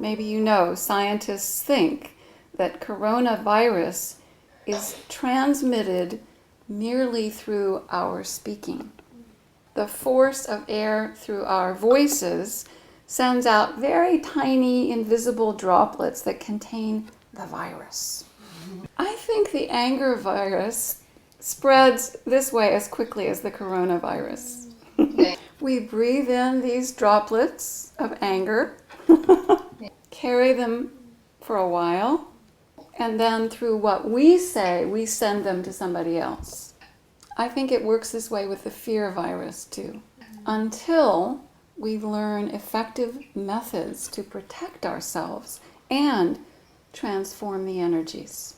maybe you know, scientists think that coronavirus is transmitted merely through our speaking. The force of air through our voices sends out very tiny invisible droplets that contain the virus. I think the anger virus spreads this way as quickly as the coronavirus. We breathe in these droplets of anger, carry them for a while, and then through what we say, we send them to somebody else. I think it works this way with the fear virus too, until we learn effective methods to protect ourselves and transform the energies.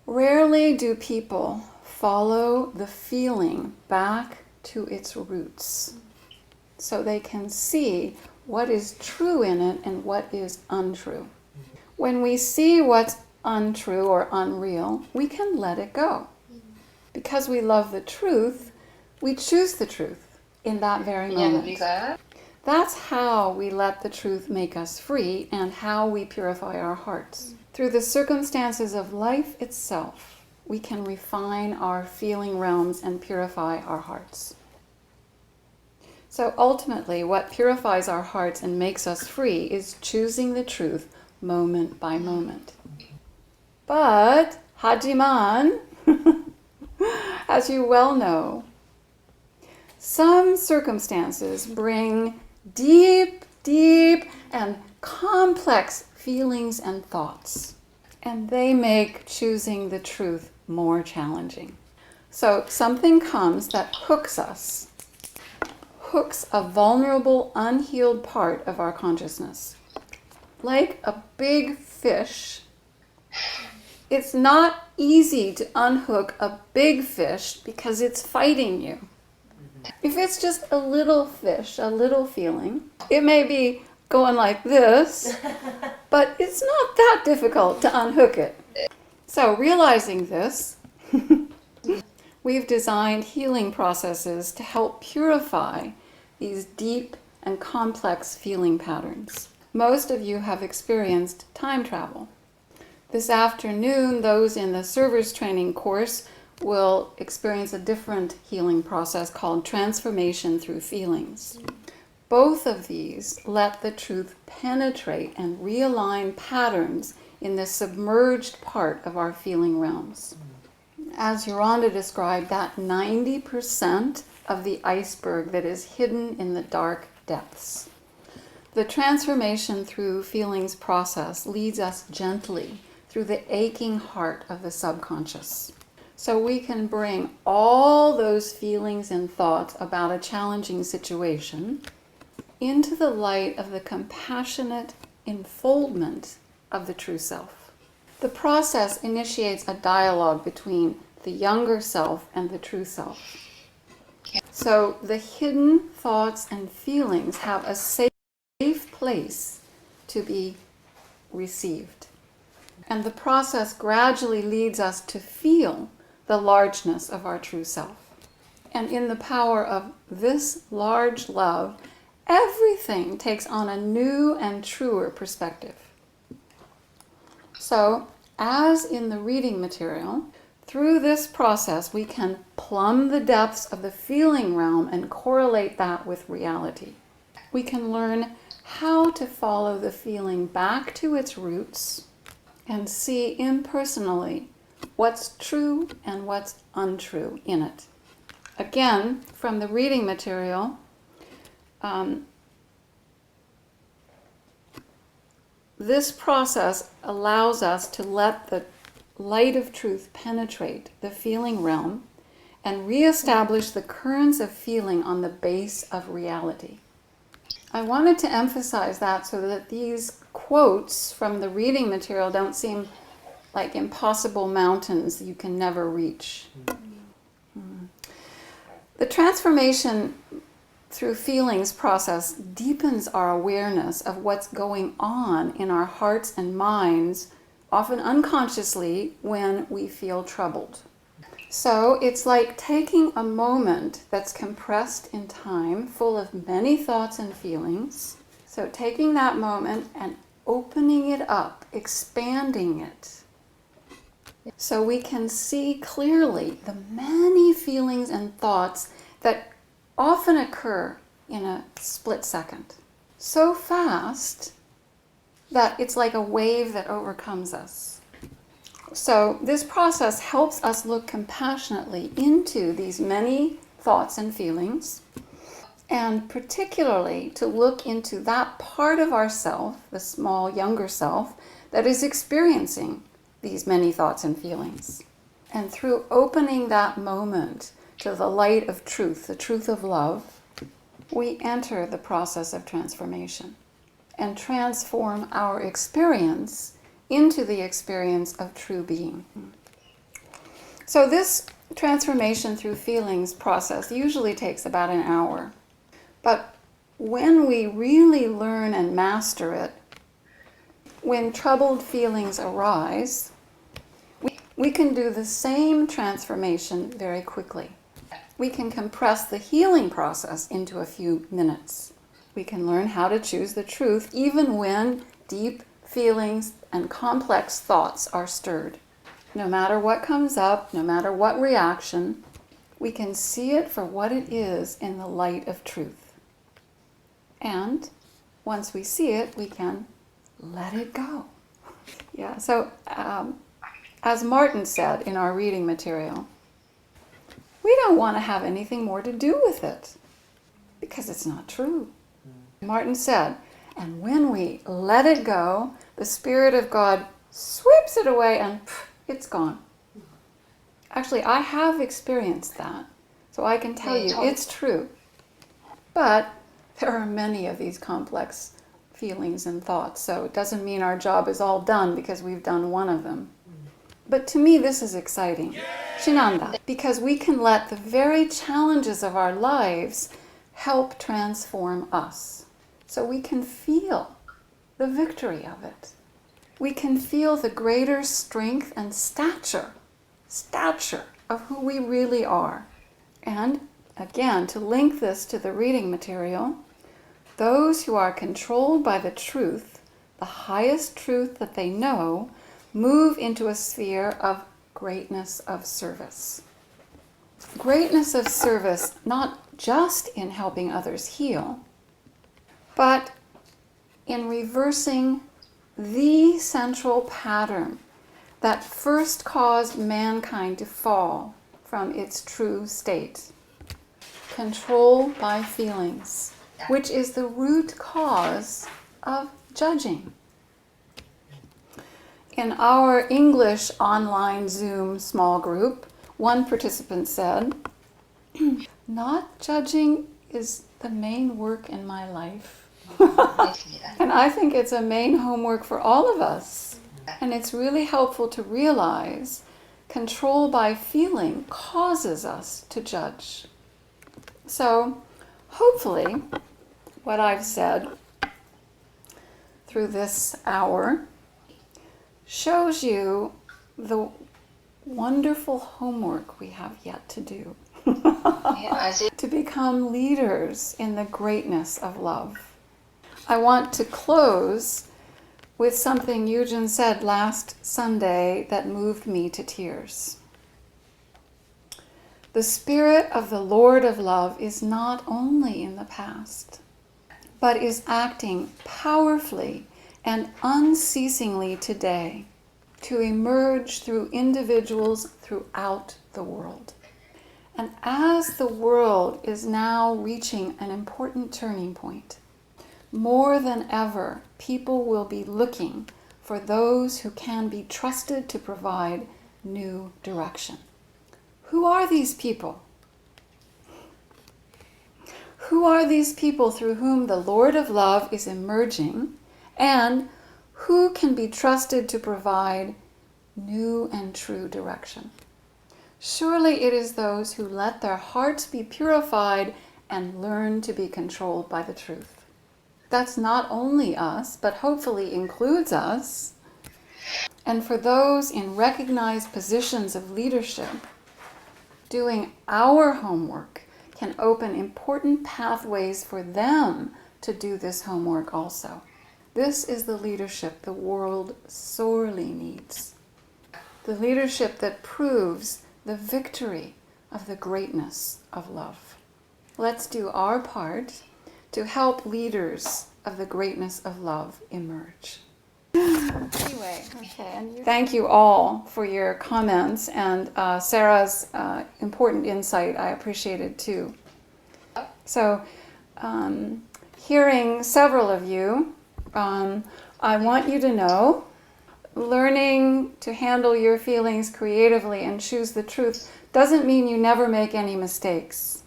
Rarely do people follow the feeling back to its roots so they can see what is true in it and what is untrue. When we see what's untrue or unreal, we can let it go. Because we love the truth, we choose the truth in that very moment. That's how we let the truth make us free and how we purify our hearts. Through the circumstances of life itself, we can refine our feeling realms and purify our hearts. So ultimately, what purifies our hearts and makes us free is choosing the truth moment by moment. But, 하지만, as you well know, some circumstances bring deep and complex feelings and thoughts, and they make choosing the truth more challenging. So something comes that hooks a vulnerable, unhealed part of our consciousness. Like a big fish, it's not easy to unhook a big fish because it's fighting you. If it's just a little fish, a little feeling, it may be going like this, but it's not that difficult to unhook it. So realizing this, we've designed healing processes to help purify these deep and complex feeling patterns. Most of you have experienced time travel. This afternoon, those in the servers training course will experience a different healing process called transformation through feelings. Both of these let the truth penetrate and realign patterns in the submerged part of our feeling realms. As Yolanda described, that 90% of the iceberg that is hidden in the dark depths. The transformation through feelings process leads us gently through the aching heart of the subconscious. So we can bring all those feelings and thoughts about a challenging situation into the light of the compassionate enfoldment of the true self. The process initiates a dialogue between the younger self and the true self. So the hidden thoughts and feelings have a safe place to be received. And the process gradually leads us to feel the largeness of our true self. And in the power of this large love, everything takes on a new and truer perspective. So, as in the reading material, through this process we can plumb the depths of the feeling realm and correlate that with reality. We can learn how to follow the feeling back to its roots and see impersonally what's true and what's untrue in it. Again, from the reading material, this process allows us to let the light of truth penetrate the feeling realm and reestablish the currents of feeling on the base of reality. I wanted to emphasize that so that these quotes from the reading material don't seem like impossible mountains you can never reach. The transformation through feelings process deepens our awareness of what's going on in our hearts and minds, often unconsciously, when we feel troubled. So it's like taking a moment that's compressed in time, full of many thoughts and feelings, So taking that moment and opening it up, expanding it, so we can see clearly the many feelings and thoughts that often occur in a split second. So fast that it's like a wave that overcomes us. So this process helps us look compassionately into these many thoughts and feelings, and particularly to look into that part of ourself, the small, younger self, that is experiencing these many thoughts and feelings. And through opening that moment to the light of truth, the truth of love, we enter the process of transformation and transform our experience into the experience of true being. So this transformation through feelings process usually takes about an hour. But when we really learn and master it, when troubled feelings arise, we can do the same transformation very quickly. We can compress the healing process into a few minutes. We can learn how to choose the truth even when deep feelings and complex thoughts are stirred. No matter what comes up, no matter what reaction, we can see it for what it is in the light of truth. And once we see it, we can let it go. Yeah, so as Martin said in our reading material, we don't want to have anything more to do with it because it's not true. Martin said, and when we let it go, the Spirit of God sweeps it away and it's gone. Actually, I have experienced that, so I can tell you it's true. But there are many of these complex feelings and thoughts, so it doesn't mean our job is all done because we've done one of them. But to me, this is exciting. Shinanda, because we can let the very challenges of our lives help transform us. So we can feel the victory of it. We can feel the greater strength and stature of who we really are. And again, to link this to the reading material, those who are controlled by the truth, the highest truth that they know, move into a sphere of greatness of service. Greatness of service, not just in helping others heal, but in reversing the central pattern that first caused mankind to fall from its true state. Control by feelings, which is the root cause of judging. In our English online Zoom small group, one participant said, "Not judging is the main work in my life." And I think it's a main homework for all of us. And it's really helpful to realize control by feeling causes us to judge. So hopefully what I've said through this hour shows you the wonderful homework we have yet to do to become leaders in the greatness of love. I want to close with something Eugen said last Sunday that moved me to tears. The Spirit of the Lord of Love is not only in the past, but is acting powerfully and unceasingly today to emerge through individuals throughout the world. And as the world is now reaching an important turning point, more than ever, people will be looking for those who can be trusted to provide new direction. Who are these people? Who are these people through whom the Lord of Love is emerging, and who can be trusted to provide new and true direction? Surely it is those who let their hearts be purified and learn to be controlled by the truth. That's not only us, but hopefully includes us. And for those in recognized positions of leadership, doing our homework can open important pathways for them to do this homework also. This is the leadership the world sorely needs. The leadership that proves the victory of the greatness of love. Let's do our part to help leaders of the greatness of love emerge. Anyway, thank you all for your comments and Sarah's important insight. I appreciate it too. So, hearing several of you, I want you to know, learning to handle your feelings creatively and choose the truth doesn't mean you never make any mistakes.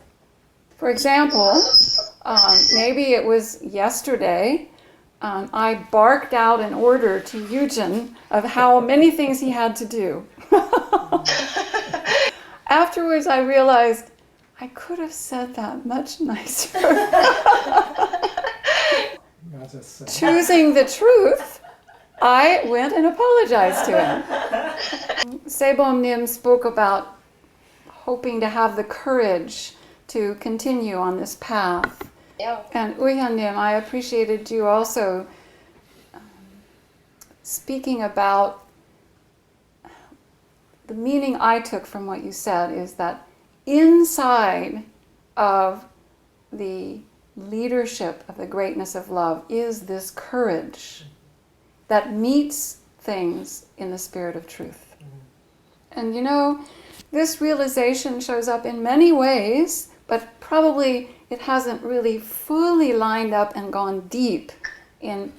For example, maybe it was yesterday, I barked out an order to Eugen of how many things he had to do. Afterwards, I realized I could have said that much nicer. Choosing the truth, I went and apologized to him. Sebom-nim spoke about hoping to have the courage to continue on this path. Yeah. And Uyan-nim, I appreciated you also speaking about the meaning I took from what you said is that inside of the leadership of the greatness of love is this courage that meets things in the spirit of truth. And you know, this realization shows up in many ways, but probably it hasn't really fully lined up and gone deep in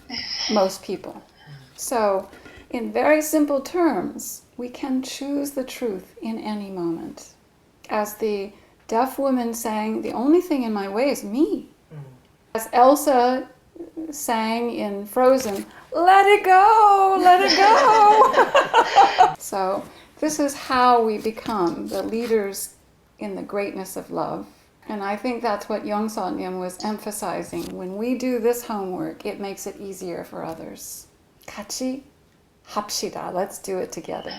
most people. So, in very simple terms, we can choose the truth in any moment. As the deaf woman sang, the only thing in my way is me. As Elsa sang in Frozen, let it go, let it go. So this is how we become the leaders in the greatness of love. And I think that's what Yongso-nim was emphasizing. When we do this homework, it makes it easier for others. 같이 합시다. Let's do it together.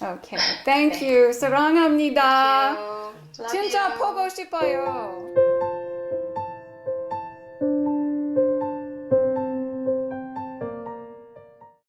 Okay, thank you. 사랑합니다. Love 진짜 you. 보고 싶어요.